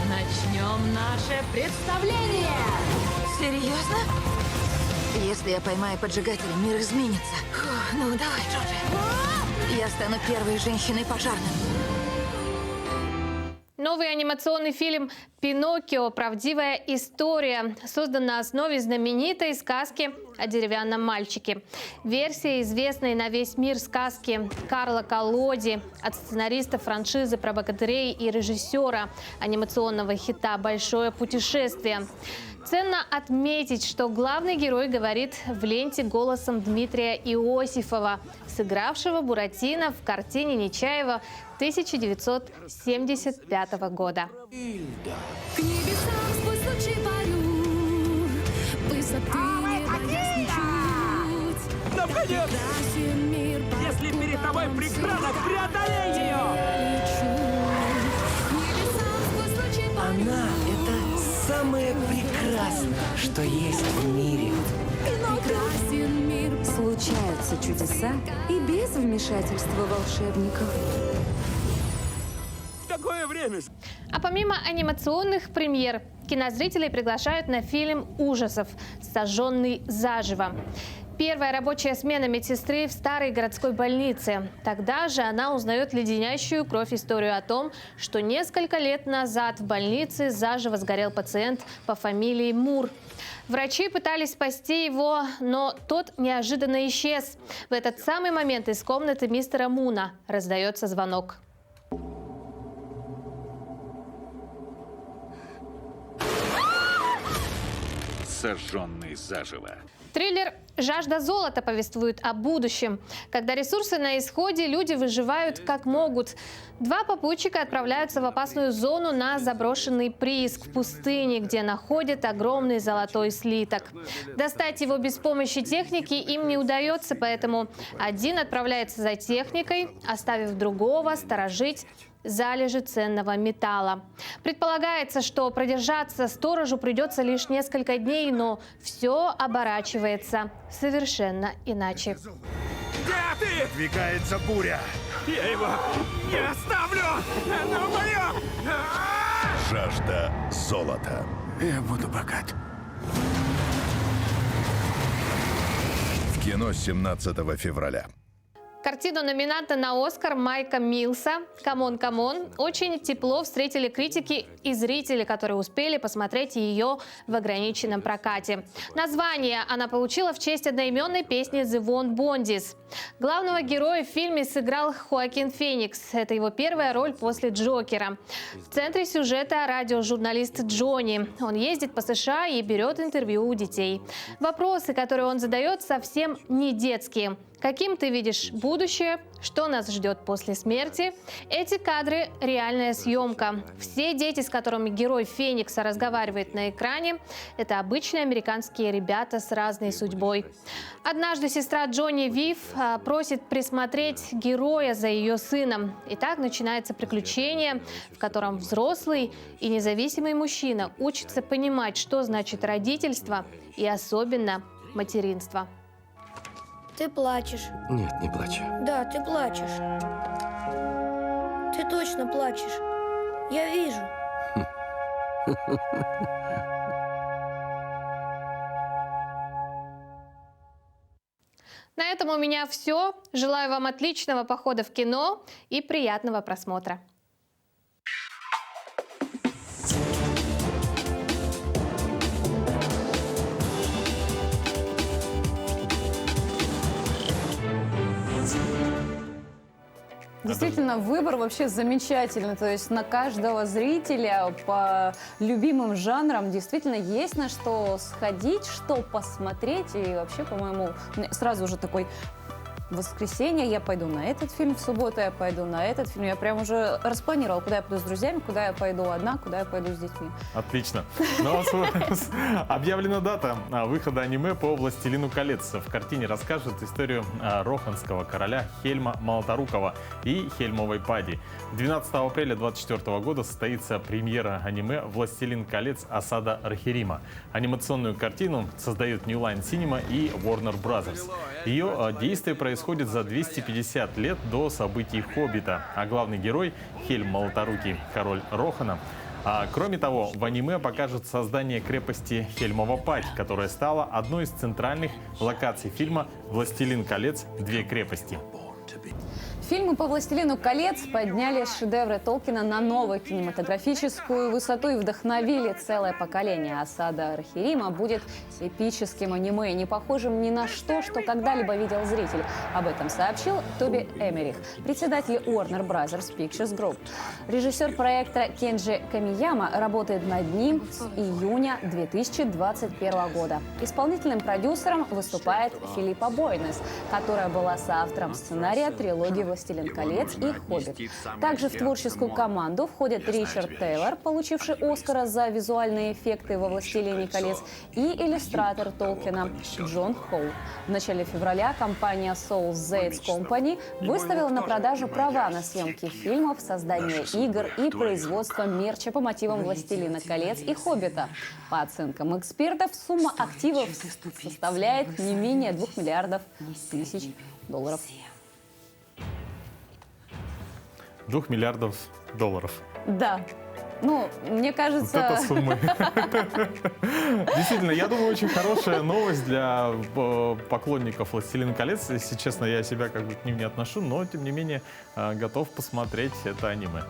Начнем наше представление! Серьезно? Если я поймаю поджигателя, мир изменится. Фух, ну давай, Джорджи. Я стану первой женщиной-пожарным. Новый анимационный фильм «Пиноккио. Правдивая история» создан на основе знаменитой сказки о деревянном мальчике. Версия известной на весь мир сказки Карла Колоди от сценариста франшизы про богатырей и режиссера анимационного хита «Большое путешествие». Ценно отметить, что главный герой говорит в ленте голосом Дмитрия Иосифова, сыгравшего Буратино в картине Нечаева 1975 года. К небесам сквозь лучи парю, высоты не боясь ничуть. Прекрасен мир, если перед тобой преграда, преодолей ее! Она — это самое прекрасное, что есть в мире. Случаются чудеса и без вмешательства волшебников. В такое время... А помимо анимационных премьер, кинозрителей приглашают на фильм ужасов «Сожженный заживо». Первая рабочая смена медсестры в старой городской больнице. Тогда же она узнает леденящую кровь историю о том, что несколько лет назад в больнице заживо сгорел пациент по фамилии Мур. Врачи пытались спасти его, но тот неожиданно исчез. В этот самый момент из комнаты мистера Муна раздается звонок. сожженный заживо. Триллер «Жажда золота» повествует о будущем. Когда ресурсы на исходе, люди выживают как могут. Два попутчика отправляются в опасную зону на заброшенный прииск в пустыне, где находят огромный золотой слиток. Достать его без помощи техники им не удается, поэтому один отправляется за техникой, оставив другого сторожить залежи ценного металла. Предполагается, что продержаться сторожу придется лишь несколько дней, но все оборачивается совершенно иначе. Где ты? Двигается буря. Я его не оставлю! Оно мое! Жажда золота. Я буду богат. В кино 17 февраля. Картину номинанта на «Оскар» Майка Милса «Камон, камон» очень тепло встретили критики и зрители, которые успели посмотреть ее в ограниченном прокате. Название она получила в честь одноименной песни The Von Bondis. Главного героя в фильме сыграл Хоакин Феникс. Это его первая роль после «Джокера». В центре сюжета радиожурналист Джонни. Он ездит по США и берет интервью у детей. Вопросы, которые он задает, совсем не детские. Каким ты видишь будущее? Что нас ждет после смерти? Эти кадры – реальная съемка. Все дети, с которыми герой Феникса разговаривает на экране, это обычные американские ребята с разной судьбой. Однажды сестра Джонни Вив просит присмотреть героя за ее сыном. И так начинается приключение, в котором взрослый и независимый мужчина учится понимать, что значит родительство и особенно материнство. Ты плачешь. Нет, не плачу. Да, ты плачешь. Ты точно плачешь. Я вижу. На этом у меня все. Желаю вам отличного похода в кино и приятного просмотра. Действительно, выбор вообще замечательный. То есть на каждого зрителя по любимым жанрам действительно есть на что сходить, что посмотреть. И вообще, по-моему, сразу же такой... В воскресенье я пойду на этот фильм, в субботу я пойду на этот фильм. Я прям уже распланировала, куда я пойду с друзьями, куда я пойду одна, куда я пойду с детьми. Отлично. Объявлена дата выхода аниме по «Властелину колец». В картине расскажут историю роханского короля Хельма Молоторукова и Хельмовой Пади. 12 апреля 2024 года состоится премьера аниме «Властелин колец. Осада Рохирима». Анимационную картину создают New Line Cinema и Warner Brothers. Ее действие происходит за 250 лет до событий «Хоббита», а главный герой Хельм Молоторукий, король Рохана. Кроме того, в аниме покажут создание крепости Хельмова Падь, которая стала одной из центральных локаций фильма «Властелин колец. Две крепости». Фильмы по «Властелину колец» подняли шедевры Толкина на новую кинематографическую высоту и вдохновили целое поколение. «Осада Рохирима» будет эпическим аниме, не похожим ни на что, что когда-либо видел зритель. Об этом сообщил Тоби Эмерих, председатель Warner Brothers Pictures Group. Режиссер проекта Кенджи Камияма работает над ним с июня 2021 года. Исполнительным продюсером выступает Филиппа Бойнес, которая была соавтором сценария трилогии «Властелин колец» и «Хоббит». Также в творческую команду входят Ричард Тейлор, получивший Оскара за визуальные эффекты во «Властелине колец», и иллюстратор Толкина Джон Хоу. В начале февраля компания Soul Zates Company выставила на продажу права на съемки фильмов, создание игр и производство мерча по мотивам «Властелина колец» и «Хоббита». По оценкам экспертов, сумма активов составляет не менее 2 миллиардов тысяч долларов. 2 миллиардов долларов. Да. Ну, мне кажется... Вот это суммы. Действительно, я думаю, очень хорошая новость для поклонников «Властелина колец». Если честно, я себя как бы к ним не отношу, но, тем не менее, готов посмотреть это аниме.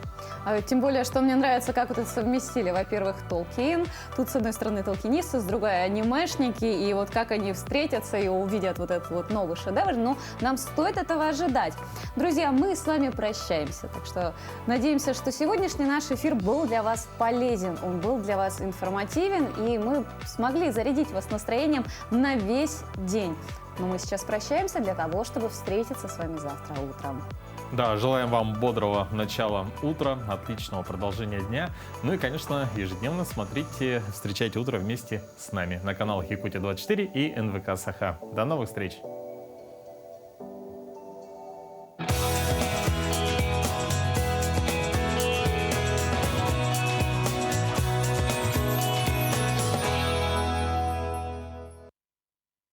Тем более, что мне нравится, как вот это совместили. Во-первых, Толкин. Тут, с одной стороны, толкинисты, с другой анимешники. И вот как они встретятся и увидят вот этот вот новый шедевр. Ну, нам стоит этого ожидать. Друзья, мы с вами прощаемся. Так что надеемся, что сегодняшний наш эфир был для для вас полезен, он был для вас информативен, и мы смогли зарядить вас настроением на весь день. Но мы сейчас прощаемся для того, чтобы встретиться с вами завтра утром. Да, желаем вам бодрого начала утра, отличного продолжения дня. Ну и, конечно, ежедневно встречайте утро вместе с нами на каналах Якутия 24 и НВК Саха. До новых встреч!